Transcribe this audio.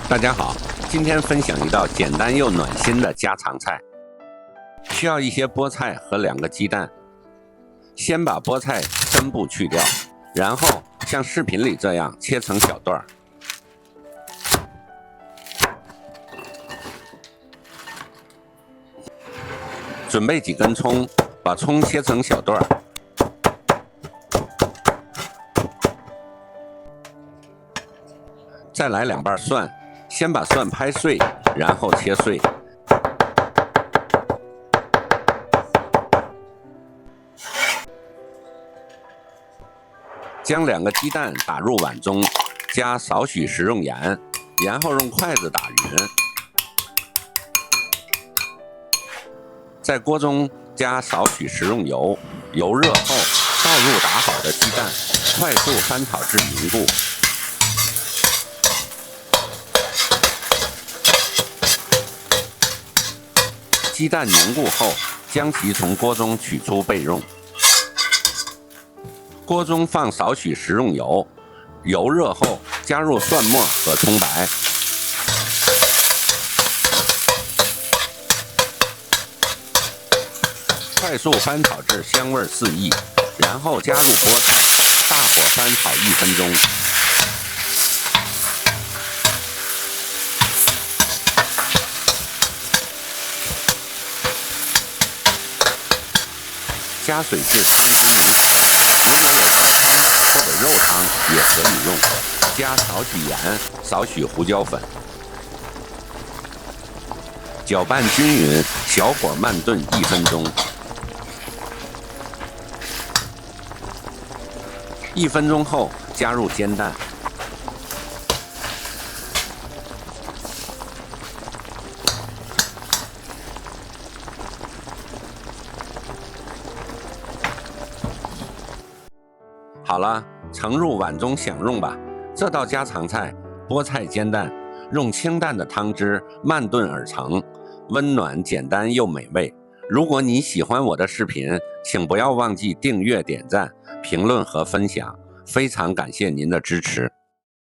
大家好，今天分享一道简单又暖心的家常菜。需要一些菠菜和2个鸡蛋。先把菠菜根部去掉，然後像視頻裡這樣切成小段。準備幾根蔥，把蔥切成小段。再來2瓣蒜，先把蒜拍碎，然後切碎。將2個雞蛋打入碗中，加少許食用鹽，然後用筷子打勻。在鍋中加少許食用油，油熱後倒入打好的雞蛋，快速翻炒至凝固。雞蛋凝固後，將其從鍋中取出備用。鍋中放少許食用油，油熱後加入蒜末和蔥白，快速翻炒至香味四溢，然後加入菠菜，大火翻炒1分鐘。加水至湯汁凝好，如果有高湯或者肉湯也可以用。加少許鹽，少許胡椒粉，攪拌均勻，小火慢燉1分鐘。1分鐘後，加入煎蛋。好了，盛入碗中享用吧。這道家常菜菠菜煎蛋，用清淡的湯汁慢燉而成，溫暖簡單又美味。如果你喜歡我的視頻，請不要忘記訂閱、點讚、評論和分享，非常感謝您的支持。